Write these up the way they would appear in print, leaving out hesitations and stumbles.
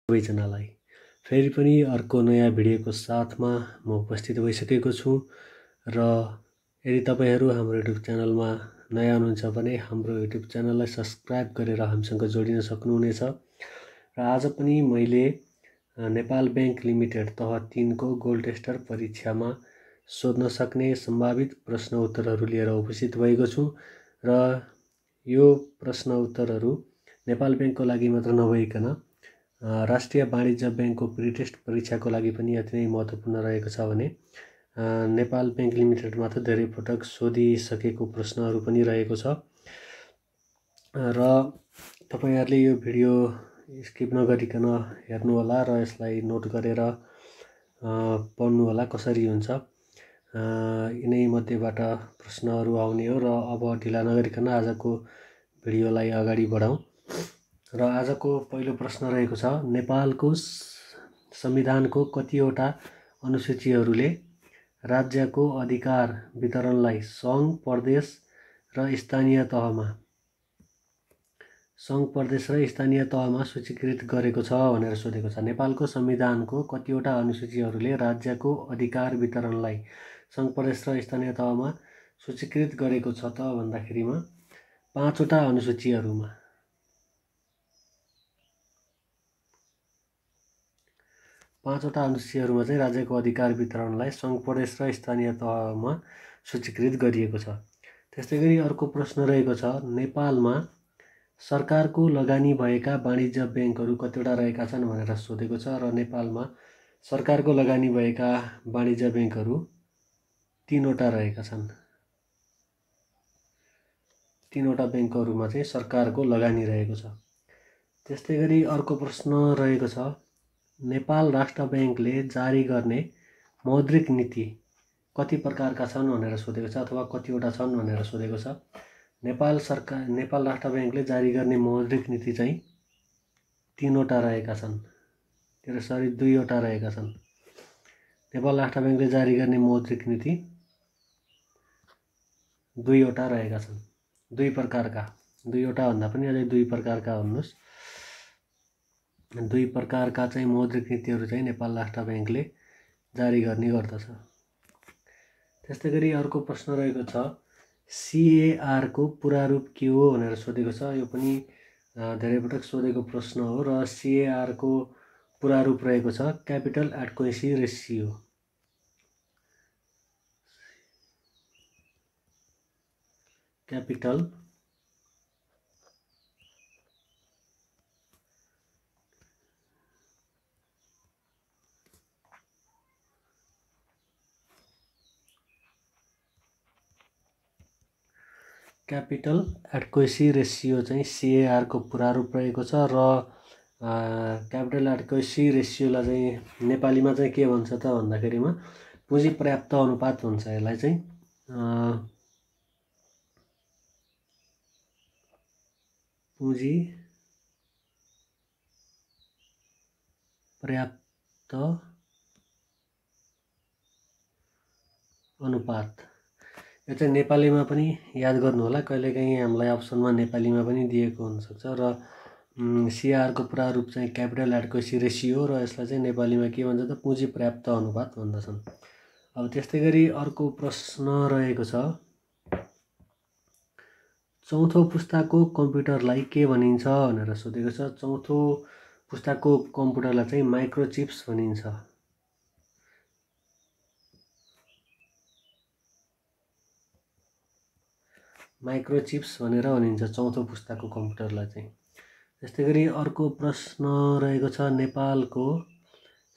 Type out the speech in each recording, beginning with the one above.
सबैजनालाई फेरि पनि अर्को नयाँ भिडियोको साथमा म उपस्थित भइसकेको छु र यदि तपाईहरू हाम्रो युट्युब च्यानलमा नयाँ हुनुहुन्छ भने हाम्रो युट्युब च्यानललाई सब्स्क्राइब गरेर हामीसँग जोडिन सक्नुहुनेछ। र आज पनि मैले नेपाल बैंक लिमिटेड तह 3 को गोल्ड टेस्टर परीक्षामा सोध्न सक्ने सम्भावित प्रश्न उत्तरहरू लिएर उपस्थित भएको छु र यो प्रश्न उत्तरहरू नेपाल बैंकको लागि मात्र नभइकन राष्ट्रिय वाणिज्य बैंकको प्रिटेस्ट परीक्षाको लागि पनि अति नै महत्त्वपूर्ण रहेको छ भने नेपाल बैंक लिमिटेडमा त धेरै पटक सोधिसकेको प्रश्नहरू पनि रहेको छ र तपाईहरुले यो भिडियो स्किप नगरिकन हेर्नु होला र यसलाई नोट गरेर पढ्नु होला कसरी हुन्छ। यिनै मध्येबाट प्रश्नहरू आउने हो र अब ढिला नगरिकन आजको भिडियोलाई अगाडि बढाउँ। र आजको पहिलो प्रश्न रहेको छ, नेपालको संविधानको कतिवटा अनुसूचीहरूले राज्यको अधिकार वितरणलाई सङ्घ, प्रदेश र स्थानीय तहमा सूचीकृत गरेको छ भनेर सोधेको छ। नेपालको संविधानको कतिवटा अनुसूचीहरूले राज्यको अधिकार वितरणलाई सङ्घ, प्रदेश र स्थानीय तहमा सूचीकृत गरेको छ त भन्दाखेरिमा 5 वटा अनुसूचीहरूमा चाहिँ राज्यको अधिकार वितरणलाई सङ्घ, प्रदेश र स्थानीय तहमा सूचीकृत गरिएको छ। त्यस्तै गरी अर्को प्रश्न रहेको छ, नेपालमा सरकारको लगानी भएका वाणिज्य बैंकहरू कतिवटा रहेका छन् भनेर सोधेको छ र नेपालमा सरकारको लगानी भएका वाणिज्य बैंकहरू 3 वटा रहेका छन्। 3 वटा बैंकहरूमा चाहिँ सरकारको लगानी रहेको छ। त्यस्तै गरी अर्को प्रश्न रहेको छ, नेपाल राष्ट्र बैंकले जारी गर्ने मौद्रिक नीति कति प्रकारका छन् भनेर सोधेको छ अथवा कतिवटा छन् भनेर सोधेको छ। नेपाल राष्ट्र बैंकले जारी गर्ने मौद्रिक नीति चाहिँ 3 वटा रहेका छन्। 2 वटा रहेका छन्। नेपाल राष्ट्र बैंकले जारी गर्ने मौद्रिक नीति 2 वटा रहेका छन्। 2 प्रकारका, 2 वटा भन्दा पनि अझै 2 प्रकारका भन्नुस्। 2 प्रकारका चाहिँ मौद्रिक नीतिहरू चाहिँ नेपाल राष्ट्र बैंकले जारी गर्ने गर्दछ। त्यस्तै गरी अर्को प्रश्न रहेको छ, CAR को पूरा रूप के हो भनेर सोधेको छ। यो पनि धेरै पटक सोधेको प्रश्न हो र CAR को पूरा रूप रहेको छ क्यापिटल एडक्वेसी रेसियो। क्यापिटल एडक्वेसी रेसियो चाहिँ CAR को पूरा रूप रहेको छ र क्यापिटल एडक्वेसी रेसियोलाई चाहिँ नेपालीमा चाहिँ के भन्छ त भन्दाखेरिमा पुँजी पर्याप्त अनुपात भन्छ। यसलाई चाहिँ पुँजी पर्याप्त अनुपात। यो चाहिँ नेपालीमा पनि याद गर्नु होला, कहिलेकाहीँ हामीलाई अप्सनमा नेपालीमा पनि दिएको हुनसक्छ र CAR को पूरा रूप चाहिँ क्यापिटल एडक्वेसी रेसियो र यसलाई चाहिँ नेपालीमा के भन्छ त पुँजी पर्याप्त अनुपात भन्दछन्। अब त्यस्तै गरी अर्को प्रश्न रहेको छ, चौथो पुस्ताको कम्प्युटरलाई के भनिन्छ भनेर सोधेको छ। चौथो पुस्ताको कम्प्युटरलाई चाहिँ माइक्रोचिप्स भनिन्छ। माइक्रोचिप्स भनेर भनिन्छ चौथो पुस्ताको कम्प्युटरलाई चाहिँ। त्यस्तै गरी अर्को प्रश्न रहेको छ, नेपालको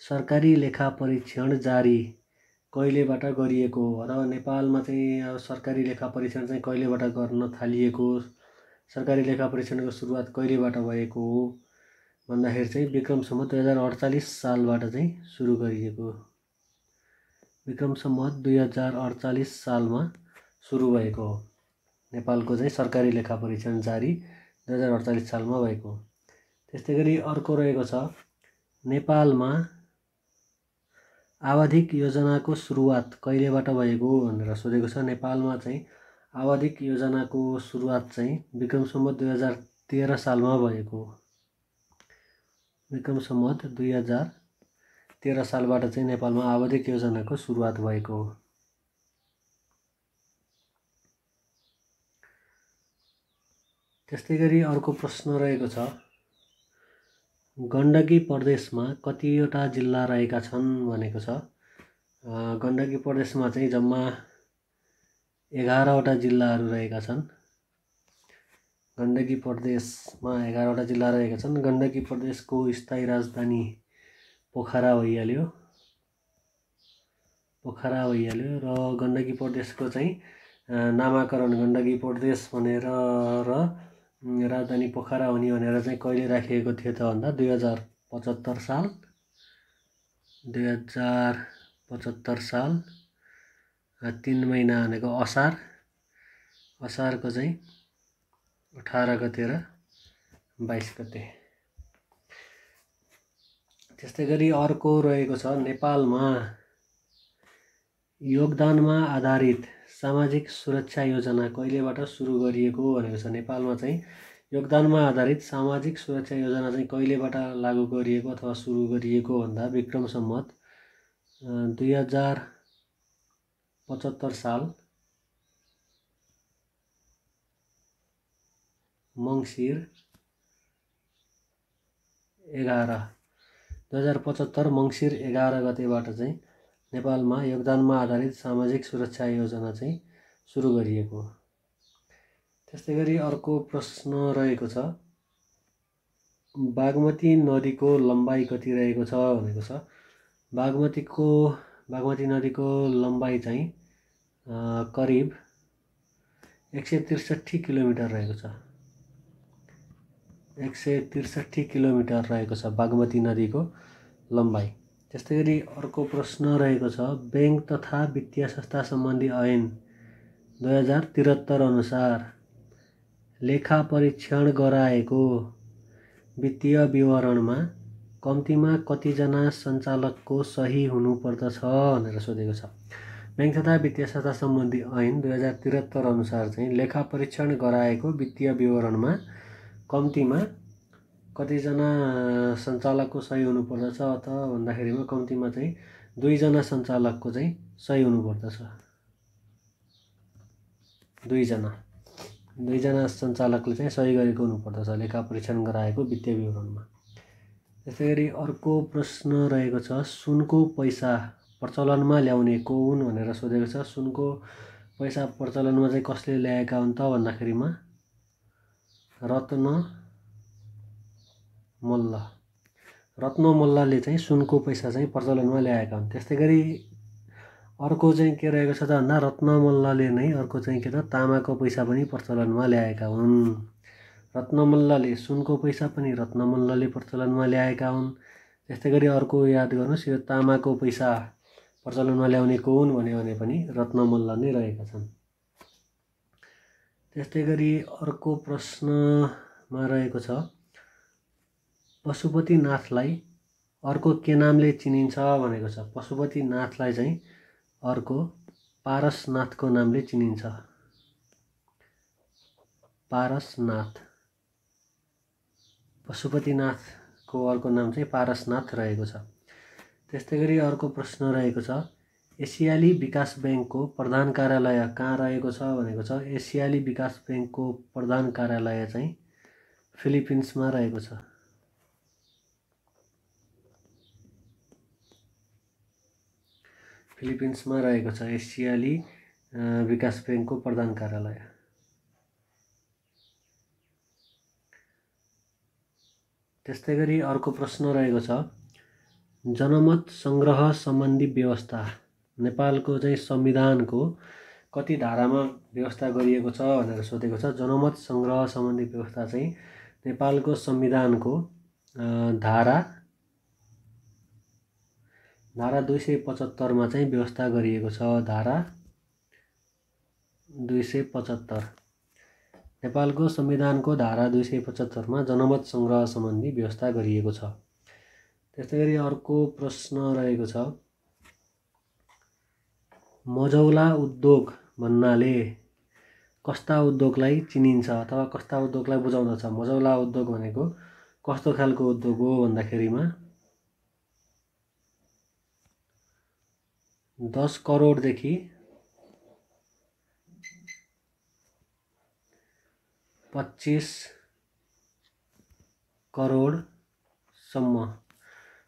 सरकारी लेखा परीक्षण जारी कहिलेबाट गरिएको हो र नेपालमा चाहिँ सरकारी लेखा परीक्षण चाहिँ कहिलेबाट गर्न थालिएको, सरकारी लेखा परीक्षणको सुरुवात कहिलेबाट भएको हो भन्दाखेरि चाहिँ विक्रम सम्वत 2048 सालबाट चाहिँ सुरु गरिएको। विक्रम सम्वत 2048 सालमा सुरु भएको हो। नेपालको चाहिँ सरकारी लेखा परीक्षण जारी 2048 सालमा भएको। त्यस्तै गरी अर्को रहेको छ, नेपालमा आवधिक योजनाको सुरुवात कहिलेबाट भएको भनेर सोधेको छ। नेपालमा चाहिँ आवधिक योजनाको सुरुवात चाहिँ विक्रम सम्वत 2013 सालमा भएको हो। विक्रम सम्वत 2013 सालबाट चाहिँ नेपालमा आवधिक योजनाको सुरुवात भएको हो। त्यस्तै गरी अर्को प्रश्न रहेको छ, गण्डकी प्रदेशमा कतिवटा जिल्ला रहेका छन् भनेको छ। गण्डकी प्रदेशमा चाहिँ जम्मा 11वटा जिल्लाहरू रहेका छन्। गण्डकी प्रदेशमा 11वटा जिल्ला रहेका छन्। गण्डकी प्रदेशको स्थायी राजधानी पोखरा भइहाल्यो र गण्डकी प्रदेशको चाहिँ नामाकरण गण्डकी प्रदेश भनेर र राजधानी पोखरा हुने भनेर चाहिँ कहिले राखिएको थियो त भन्दा 2075 साल 3 महिना भनेको असारको चाहिँ 18 गते र 22 गते। त्यस्तै गरी अर्को रहेको छ, नेपालमा योगदानमा आधारित सामाजिक सुरक्षा योजना कहिलेबाट सुरु गरिएको भनेको छ। नेपालमा चाहिँ योगदानमा आधारित सामाजिक सुरक्षा योजना चाहिँ कहिलेबाट लागू गरिएको अथवा सुरु गरिएको भन्दा विक्रम सम्वत 2075 साल मङ्सिर 11 गतेबाट चाहिँ नेपालमा योगदानमा आधारित सामाजिक सुरक्षा योजना चाहिँ सुरु गरिएको हो। त्यस्तै गरी अर्को प्रश्न रहेको छ, बागमती नदीको लम्बाइ कति रहेको छ भनेको छ। बागमती नदीको लम्बाइ चाहिँ करिब 163 किलोमिटर रहेको छ। 163 किलोमिटर रहेको छ बागमती नदीको लम्बाइ। त्यस्तै गरी अर्को प्रश्न रहेको छ, बैंक तथा वित्तीय संस्था सम्बन्धी ऐन 2073 अनुसार लेखा परीक्षण गराएको वित्तीय विवरणमा कम्तीमा कतिजना सञ्चालकको सही हुनुपर्दछ भनेर सोधेको छ। बैंक तथा वित्तीय संस्था सम्बन्धी ऐन 2073 अनुसार चाहिँ लेखा परीक्षण गराएको वित्तीय विवरणमा कम्तीमा कतिजना सञ्चालकको सही हुनुपर्दछ अथवा भन्दाखेरिमा कम्तीमा चाहिँ 2 जना सञ्चालकको चाहिँ सही हुनुपर्दछ। 2 जना सञ्चालकले चाहिँ सही गरेको हुनुपर्दछ लेखा परीक्षण गराएको वित्तीय विवरणमा। त्यसै गरी अर्को प्रश्न रहेको छ, सुनको पैसा प्रचलनमा ल्याउने को हुन् भनेर सोधेको छ। सुनको पैसा प्रचलनमा चाहिँ कसले ल्याएका हुन् त भन्दाखेरिमा रत्न मल्लले चाहिँ सुनको पैसा चाहिँ प्रचलनमा ल्याएका हुन्। त्यस्तै गरी अर्को चाहिँ के रहेको छ त भन्दा रत्न मल्लले नै अर्को चाहिँ के त तामाको पैसा पनि प्रचलनमा ल्याएका हुन्। रत्न मल्लले सुनको पैसा पनि रत्न मल्लले प्रचलनमा ल्याएका हुन्। त्यस्तै गरी अर्को याद गर्नुहोस्, यो तामाको पैसा प्रचलनमा ल्याउने को हुन् भने पनि रत्न मल्ल नै रहेका छन्। त्यस्तै गरी अर्को प्रश्नमा रहेको छ, पशुपतिनाथलाई अर्को के नामले चिनिन्छ भनेको छ। पशुपतिनाथलाई चाहिँ अर्को पारसनाथको नामले चिनिन्छ। पारसनाथ, पशुपतिनाथको अर्को नाम चाहिँ पारसनाथ रहेको छ। त्यस्तै गरी अर्को प्रश्न रहेको छ, एसियाली विकास ब्याङ्कको प्रधान कार्यालय कहाँ रहेको छ भनेको छ। एसियाली विकास ब्याङ्कको प्रधान कार्यालय चाहिँ फिलिपिन्समा रहेको छ। फिलिपिन्समा रहेको छ एसियाली विकास ब्याङ्कको प्रधान कार्यालय। त्यस्तै गरी अर्को प्रश्न रहेको छ, जनमत सङ्ग्रह सम्बन्धी व्यवस्था नेपालको चाहिँ संविधानको कति धारामा व्यवस्था गरिएको छ भनेर सोधेको छ। जनमत सङ्ग्रह सम्बन्धी व्यवस्था चाहिँ नेपालको संविधानको धारा 275 मा चाहिँ व्यवस्था गरिएको छ। धारा 275, नेपालको संविधानको धारा 275 मा जनमत सङ्ग्रह सम्बन्धी व्यवस्था गरिएको छ। त्यस्तै गरी अर्को प्रश्न रहेको छ, मझौला उद्योग भन्नाले कस्ता उद्योगलाई चिनिन्छ अथवा कस्ता उद्योगलाई बुझाउँदछ। मझौला उद्योग भनेको कस्तो खालको उद्योग हो भन्दाखेरिमा 10 करोडदेखि 25 करोडसम्म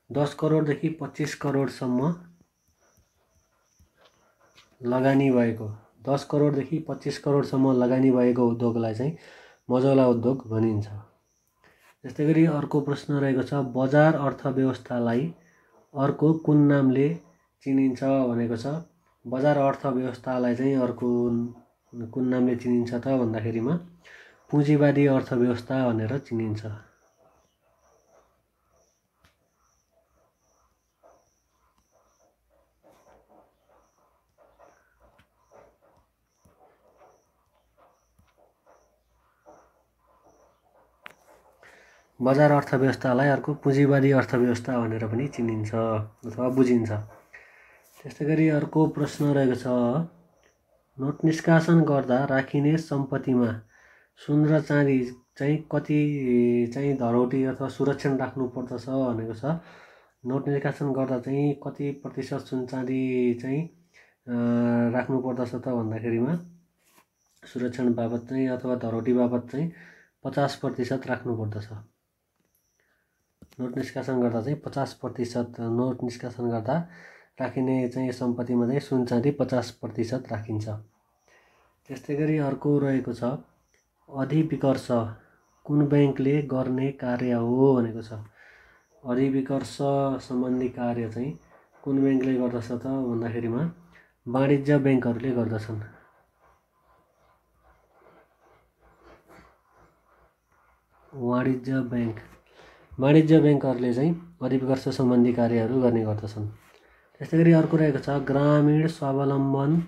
10 करोडदेखि 25 करोडसम्म लगानी भएको 10 करोडदेखि 25 करोडसम्म लगानी भएको उद्योगलाई चाहिँ मझौला उद्योग भनिन्छ। त्यस्तै गरी अर्को प्रश्न रहेको छ बजार अर्थव्यवस्थालाई अर्को कुन नामले चिनिन्छ भनेको छ। बजार अर्थव्यवस्थालाई चाहिँ अर्को कुन नामले चिनिन्छ त भन्दाखेरिमा पुँजीवादी अर्थव्यवस्था भनेर चिनिन्छ। बजार अर्थव्यवस्थालाई अर्को पुँजीवादी अर्थव्यवस्था भनेर पनि चिनिन्छ अथवा बुझिन्छ। त्यस्तै गरी अर्को प्रश्न रहेको छ नोट निष्कासन गर्दा राखिने सम्पत्तिमा सुन र चाँदी चाहिँ कति चाहिँ धरौटी अथवा सुरक्षण राख्नु पर्दछ भनेको छ। नोट निष्कासन गर्दा चाहिँ कति प्रतिशत सुन चाँदी चाहिँ राख्नु पर्दछ त भन्दाखेरिमा सुरक्षण बाबत चाहिँ अथवा धरौटी बाबत चाहिँ 50% राख्नु पर्दछ। नोट निष्कासन गर्दा चाहिँ 50% नोट निष्कासन गर्दा राखिने चाहिँ सम्पत्तिमा चाहिँ सुन चाँदी 50% राखिन्छ। त्यस्तै गरी अर्को रहेको छ अधिविकर्ष कुन ब्याङ्कले गर्ने कार्य हो भनेको छ। अधिविकर्ष सम्बन्धी कार्य चाहिँ कुन ब्याङ्कले गर्दछ त भन्दाखेरिमा वाणिज्य ब्याङ्कहरूले गर्दछन्। वाणिज्य ब्याङ्कहरूले चाहिँ अधिविकर्ष सम्बन्धी कार्यहरू गर्ने गर्दछन्। त्यस्तै गरी अर्को रहेको छ ग्रामीण स्वावलम्बन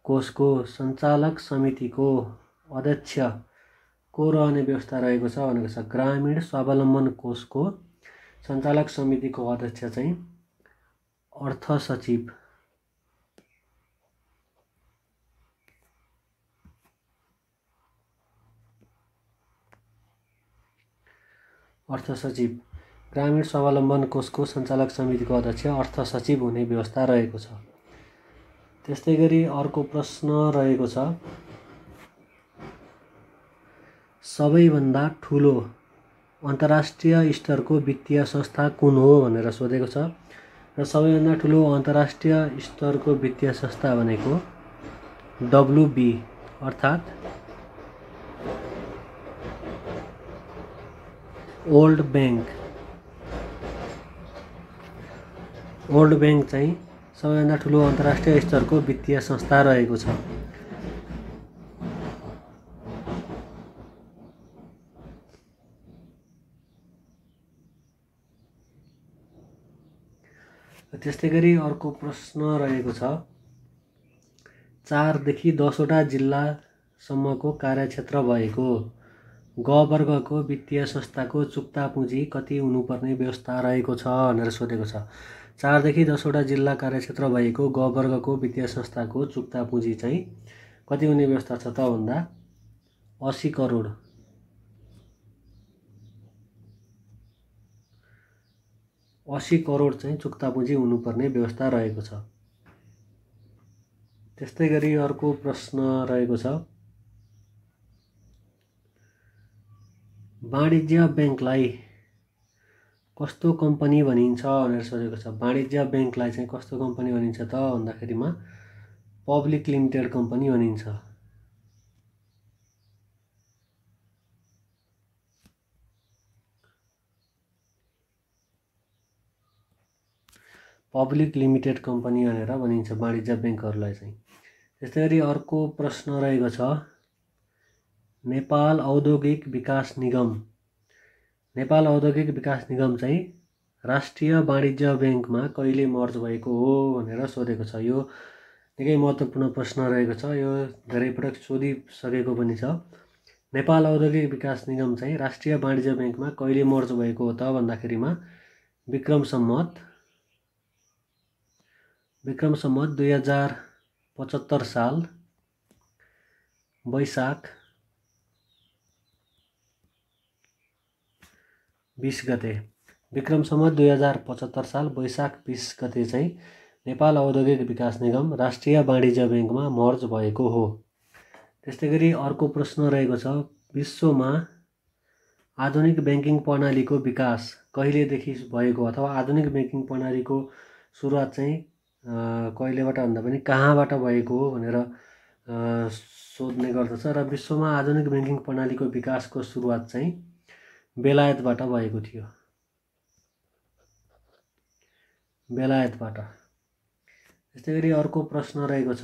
कोषको सञ्चालक समितिको अध्यक्ष को रहने व्यवस्था रहेको छ भनेको छ। ग्रामीण स्वावलम्बन कोषको सञ्चालक समितिको अध्यक्ष चाहिँ अर्थ सचिव। अर्थ सचिव ग्रामीण स्वावलम्बन कोषको सञ्चालक समितिको अध्यक्ष अर्थ सचिव हुने व्यवस्था रहेको छ। त्यस्तै गरी अर्को प्रश्न रहेको छ सबैभन्दा ठुलो अन्तर्राष्ट्रिय स्तरको वित्तीय संस्था कुन हो भनेर सोधेको छ। र सबैभन्दा ठुलो अन्तर्राष्ट्रिय स्तरको वित्तीय संस्था भनेको WB अर्थात् वर्ल्ड ब्याङ्क चाहिँ सबैभन्दा ठुलो अन्तर्राष्ट्रिय स्तरको वित्तीय संस्था रहेको छ। त्यस्तै गरी अर्को प्रश्न रहेको छ 4 देखि 10 वटा जिल्लासम्मको कार्यक्षेत्र भएको ग वर्गको वित्तीय संस्थाको चुक्ता पुँजी कति हुनुपर्ने व्यवस्था रहेको छ भनेर सोधेको छ। 4 देखि 10 वटा जिल्ला कार्यक्षेत्र भएको ग वर्गको वित्तीय संस्थाको चुक्ता पुँजी चाहिँ कति हुने व्यवस्था छ त भन्दा 80 करोड। 80 करोड चाहिँ चुक्ता पुँजी हुनुपर्ने व्यवस्था रहेको छ। त्यस्तै गरी अर्को प्रश्न रहेको छ वाणिज्य ब्याङ्कलाई कस्तो कम्पनी भनिन्छ भनेर सोधेको छ। वाणिज्य ब्याङ्कलाई चाहिँ कस्तो कम्पनी भनिन्छ त भन्दाखेरिमा पब्लिक लिमिटेड कम्पनी भनिन्छ। पब्लिक लिमिटेड कम्पनी भनेर भनिन्छ वाणिज्य ब्याङ्कहरूलाई चाहिँ। त्यस्तै गरी अर्को प्रश्न रहेको छ नेपाल औद्योगिक विकास निगम चाहिँ राष्ट्रिय वाणिज्य ब्याङ्कमा कहिले मर्ज भएको हो भनेर सोधेको छ। यो निकै महत्त्वपूर्ण प्रश्न रहेको छ। यो धेरै पटक सोधिसकेको पनि छ। नेपाल औद्योगिक विकास निगम चाहिँ राष्ट्रिय वाणिज्य ब्याङ्कमा कहिले मर्ज भएको हो त भन्दाखेरिमा विक्रम सम्वत 2075 साल वैशाख 20 गते। विक्रम सम्वत 2075 साल वैशाख 20 गते चाहिँ नेपाल औद्योगिक विकास निगम राष्ट्रिय वाणिज्य ब्याङ्कमा मर्ज भएको हो। त्यस्तै गरी अर्को प्रश्न रहेको छ, विश्वमा आधुनिक ब्याङ्किङ प्रणालीको विकास कहिलेदेखि भएको अथवा आधुनिक ब्याङ्किङ प्रणालीको सुरुवात चाहिँ कहिलेबाट भन्दा पनि कहाँबाट भएको हो भनेर सोध्ने गर्दछ र विश्वमा आधुनिक ब्याङ्किङ प्रणालीको विकासको सुरुवात चाहिँ बेलायतबाट भएको थियो। बेलायतबाट। त्यस्तै गरी अर्को प्रश्न रहेको छ,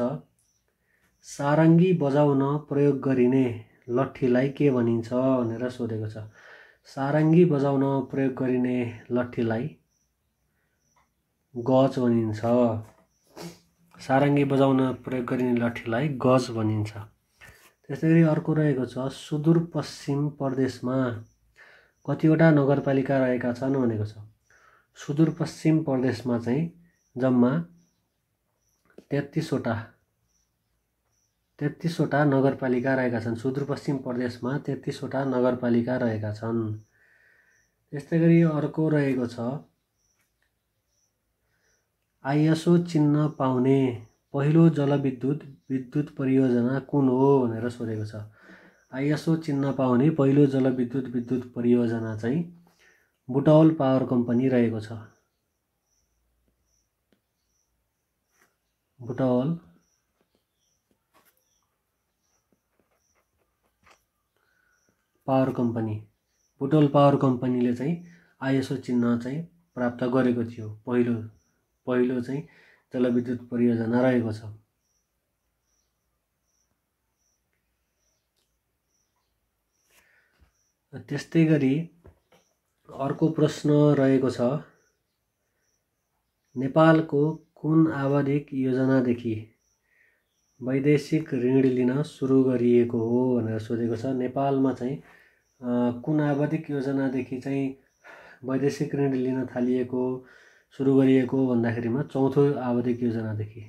सारङ्गी बजाउन प्रयोग गरिने लट्ठीलाई के भनिन्छ भनेर सोधेको छ। सारङ्गी बजाउन प्रयोग गरिने लट्ठीलाई गज भनिन्छ। सारङ्गी बजाउन प्रयोग गरिने लट्ठीलाई गज भनिन्छ। त्यस्तै गरी अर्को रहेको छ, सुदूरपश्चिम प्रदेशमा कतिवटा नगरपालिका रहेका छन् भनेको छ। सुदूरपश्चिम प्रदेशमा चाहिँ जम्मा 33 वटा नगरपालिका रहेका छन्। सुदूरपश्चिम प्रदेशमा 33 वटा नगरपालिका रहेका छन्। त्यस्तै गरी अर्को रहेको छ, आइएसओ चिन्ह पाउने पहिलो जलविद्युत परियोजना कुन हो भनेर सोधेको छ। आइएसओ चिन्ह पाउने पहिलो जलविद्युत परियोजना चाहिँ बुटवल पावर कम्पनी रहेको छ। Butwal power company. Butwal power कम्पनीले चाहिँ आइएसओ चिन्ह चाहिँ प्राप्त गरेको थियो। पहिलो चाहिँ जलविद्युत परियोजना रहेको छ। त्यस्तै गरी अर्को प्रश्न रहेको छ, नेपालको कुन आवधिक योजनादेखि वैदेशिक ऋण लिन सुरु गरिएको हो भनेर सोधेको छ। नेपालमा चाहिँ कुन आवधिक योजनादेखि चाहिँ वैदेशिक ऋण लिन थालिएको सुरु गरिएको भन्दाखेरिमा चौथो आवधिक योजनादेखि।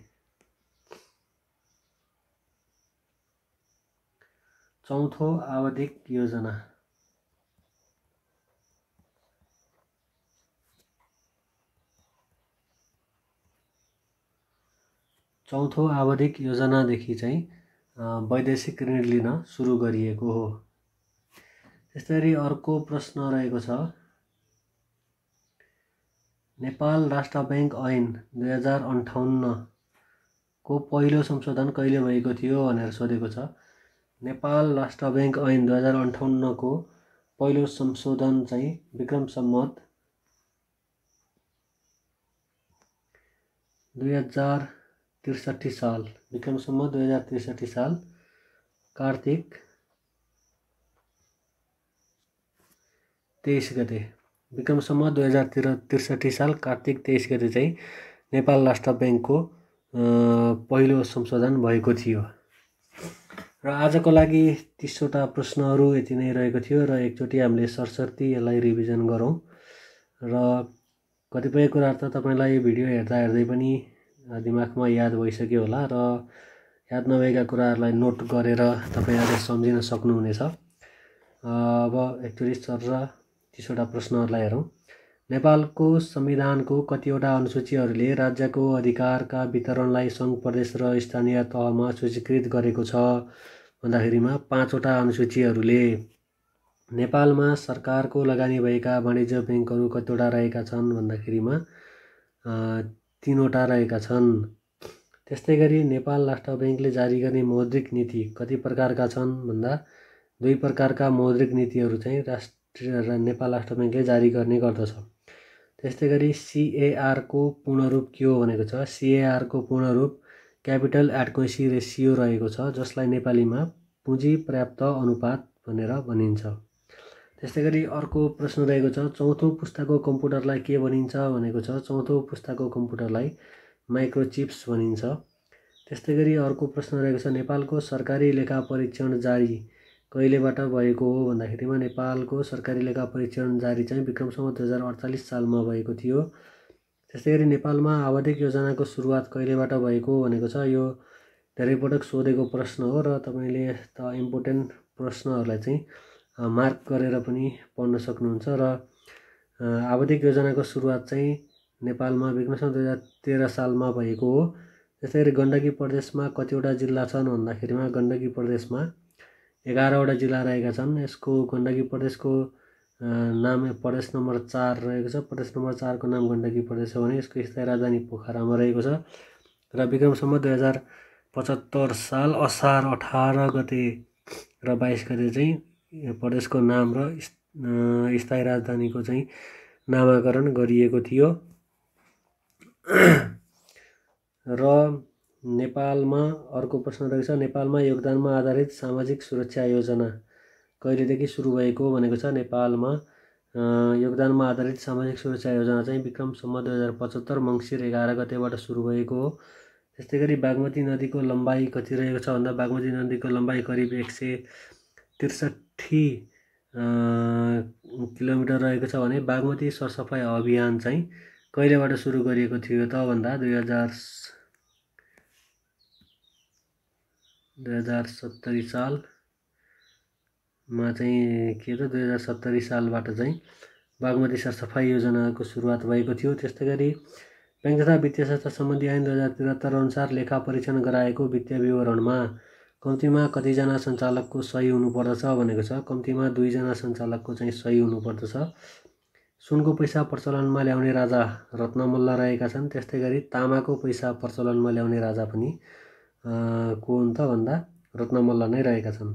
चौथो आवधिक योजना। चौथो आवधिक योजनादेखि चाहिँ वैदेशिक ऋण लिन सुरु गरिएको हो। त्यस्तै गरी अर्को प्रश्न रहेको छ, नेपाल राष्ट्र ब्याङ्क ऐन 2058 को पहिलो संशोधन कहिले भएको थियो भनेर सोधेको छ। नेपाल राष्ट्र ब्याङ्क ऐन 2058 को पहिलो संशोधन चाहिँ विक्रम सम्वत 2063 साल। विक्रम सम्वत 2063 साल कार्तिक 23 गते। विक्रम सम्वत 2063 साल कार्तिक 23 गते चाहिँ नेपाल राष्ट्र ब्याङ्कको पहिलो संशोधन भएको थियो। र आजको लागि 30 वटा प्रश्नहरू यति नै रहेको थियो र एकचोटि हामीले सरसर्ती यसलाई रिभिजन गरौँ। र कतिपय कुराहरू त तपाईँलाई यो भिडियो हेर्दै पनि दिमागमा याद भइसक्यो होला र याद नभएका कुराहरूलाई नोट गरेर तपाईँहरूले सम्झिन सक्नुहुनेछ। अब एकचोटि सर 30 वटा प्रश्नहरूलाई हेरौँ। नेपालको संविधानको कतिवटा अनुसूचीहरूले राज्यको अधिकारका वितरणलाई सङ्घ प्रदेश र स्थानीय तहमा सूचीकृत गरेको छ भन्दाखेरिमा 5 वटा अनुसूचीहरूले नेपालमा सरकारको लगानी भएका वाणिज्य ब्याङ्कहरू कतिवटा रहेका छन् भन्दाखेरिमा 3 वटा रहेका छन्। त्यस्तै गरी नेपाल राष्ट्र ब्याङ्कले जारी गर्ने मौद्रिक नीति कति प्रकारका छन् भन्दा 2 प्रकारका मौद्रिक नीतिहरू चाहिँ नेपाल राष्ट्र ब्याङ्कले जारी गर्ने गर्दछ। त्यस्तै गरी CAR को पूर्ण रूप के हो भनेको छ। CAR को पूर्ण रूप क्यापिटल एडक्वेसी रेसियो रहेको छ, जसलाई नेपालीमा पुँजी पर्याप्त अनुपात भनेर भनिन्छ। त्यस्तै गरी अर्को प्रश्न रहेको छ, चौथो पुस्ताको कम्प्युटरलाई के भनिन्छ भनेको छ। चौथो पुस्ताको कम्प्युटरलाई माइक्रोचिप्स भनिन्छ। त्यस्तै गरी अर्को प्रश्न रहेको छ, नेपालको सरकारी लेखा परीक्षण जारी कहिलेबाट भएको हो भन्दाखेरिमा नेपालको सरकारी लेखा परीक्षण जारी चाहिँ विक्रम सम्वत 2048 सालमा भएको थियो। त्यस्तै गरी नेपालमा आवधिक योजनाको सुरुवात कहिलेबाट भएको भनेको छ। यो धेरै पटक सोधेको प्रश्न हो र तपाईँले त इम्पोर्टेन्ट प्रश्नहरूलाई चाहिँ मार्क गरेर पनि पढ्न सक्नुहुन्छ र आवधिक योजनाको सुरुवात चाहिँ नेपालमा विक्रम 2013 सालमा भएको हो। त्यसै गरी गण्डकी प्रदेशमा कतिवटा जिल्ला छन् भन्दाखेरिमा गण्डकी प्रदेशमा 11वटा जिल्ला रहेका छन्। यसको गण्डकी प्रदेशको नाम प्रदेश नम्बर 4 रहेको छ। प्रदेश नम्बर 4 को नाम गण्डकी प्रदेश हो भने यसको स्थायी राजधानी पोखरामा रहेको छ र विक्रम 2075 साल असार 18 गते र 22 गते चाहिँ प्रदेशको नाम र स्थायी राजधानीको चाहिँ नामाकरण गरिएको थियो। र नेपालमा अर्को प्रश्न रहेको छ, नेपालमा योगदानमा आधारित सामाजिक सुरक्षा योजना कहिलेदेखि सुरु भएको भनेको छ। नेपालमा योगदानमा आधारित सामाजिक सुरक्षा योजना चाहिँ विक्रम 2075 मङ्सिर 11 गतेबाट सुरु भएको हो। त्यस्तै गरी बागमती नदीको लम्बाइ कति रहेको छ भन्दा बागमती नदीको लम्बाइ करिब 163 किलोमिटर रहेको छ भने बागमती सरसफाइ अभियान चाहिँ कहिलेबाट सुरु गरिएको थियो त भन्दा 2070 सालमा चाहिँ के त 2070 सालबाट चाहिँ बागमती सरसफाइ योजनाको सुरुवात भएको थियो। त्यस्तै गरी बैंक तथा वित्तीय संस्था सम्बन्धी ऐन 2073 अनुसार लेखा परीक्षण गराएको वित्तीय विवरणमा कम्तीमा कतिजना सञ्चालकको सही हुनुपर्दछ भनेको छ। कम्तीमा 2 जना सञ्चालकको चाहिँ सही हुनुपर्दछ। सुनको पैसा प्रचलनमा ल्याउने राजा रत्नमल्ल रहेका छन्। त्यस्तै गरी तामाको पैसा प्रचलनमा ल्याउने राजा पनि को हुन् त भन्दा रत्नमल्ल नै रहेका छन्।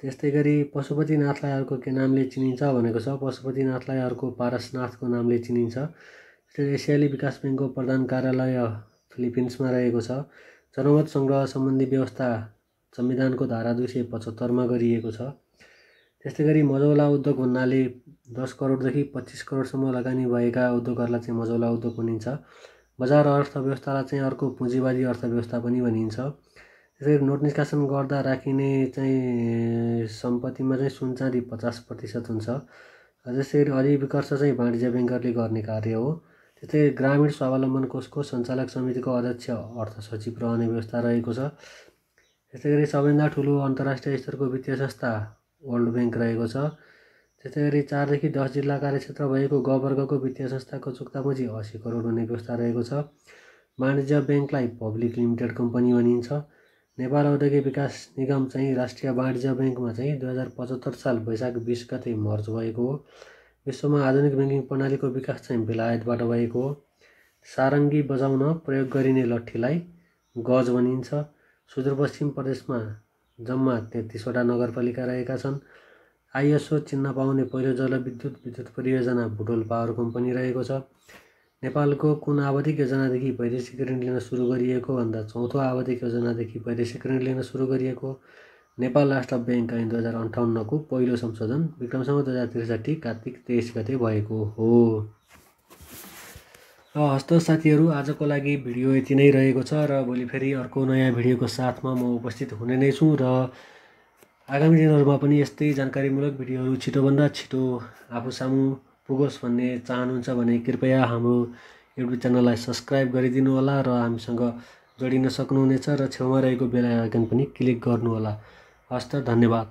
त्यस्तै गरी पशुपतिनाथलाई अर्को के नामले चिनिन्छ भनेको छ। पशुपतिनाथलाई अर्को पारसनाथको नामले चिनिन्छ। एसियाली विकास ब्याङ्कको प्रधान कार्यालय फिलिपिन्समा रहेको छ। जनमत सङ्ग्रह सम्बन्धी व्यवस्था संविधानको धारा 275 मा गरिएको छ। त्यस्तै गरी मझौला उद्योग भन्नाले 10 करोडदेखि 25 करोडसम्म लगानी भएका उद्योगहरूलाई चाहिँ मझौला उद्योग भनिन्छ। बजार अर्थव्यवस्थालाई चाहिँ अर्को पुँजीवादी अर्थव्यवस्था पनि भनिन्छ। त्यसै गरी नोट निष्कासन गर्दा राखिने चाहिँ सम्पत्तिमा चाहिँ सुन चाँदी 50% हुन्छ। त्यसै गरी अधिविकर्ष चाहिँ वाणिज्य ब्याङ्करले गर्ने कार्य हो। त्यस्तै गरी ग्रामीण स्वावलम्बन कोषको सञ्चालक समितिको अध्यक्ष अर्थ सचिव रहने व्यवस्था रहेको छ। त्यस्तै गरी सबैभन्दा ठुलो अन्तर्राष्ट्रिय स्तरको वित्तीय संस्था वर्ल्ड ब्याङ्क रहेको छ। त्यस्तै गरी 4 देखि 10 जिल्ला कार्यक्षेत्र भएको ग वर्गको वित्तीय संस्थाको चुक्ता पुँजी 80 करोड हुने व्यवस्था रहेको छ। वाणिज्य ब्याङ्कलाई पब्लिक लिमिटेड कम्पनी भनिन्छ। नेपाल औद्योगिक विकास निगम चाहिँ राष्ट्रिय वाणिज्य ब्याङ्कमा चाहिँ 2075 साल वैशाख 20 गते मर्ज भएको हो। विश्वमा आधुनिक ब्याङ्किङ प्रणालीको विकास चाहिँ बेलायतबाट भएको हो। सारङ्गी बजाउन प्रयोग गरिने लट्ठीलाई गज भनिन्छ। सुदूरपश्चिम प्रदेशमा जम्मा 33वटा नगरपालिका रहेका छन्। आइएसओ चिन्न पाउने पहिलो जलविद्युत परियोजना बुटोल पावर कम्पनी रहेको छ। नेपालको कुन आवधिक योजनादेखि वैदेशिक ऋण लिन सुरु गरिएको भन्दा चौथो आवधिक योजनादेखि वैदेशिक ऋण लिन सुरु गरिएको नेपाल राष्ट्र ब्याङ्क ऐन 2058 को पहिलो संशोधन विक्रम 2063 कार्तिक 23 गते भएको हो। हस्त साथीहरू, आजको लागि भिडियो यति नै रहेको छ र भोलि फेरि अर्को नयाँ भिडियोको साथमा म उपस्थित हुने नै छु र आगामी दिनहरूमा पनि यस्तै जानकारीमूलक भिडियोहरू छिटोभन्दा छिटो आफू सामु पुगोस् भन्ने चाहनुहुन्छ भने कृपया हाम्रो युट्युब च्यानललाई सब्स्क्राइब गरिदिनु होला र हामीसँग जोडिन सक्नुहुनेछ र छेउमा रहेको बेल आइकन पनि क्लिक गर्नुहोला। हस्त, धन्यवाद।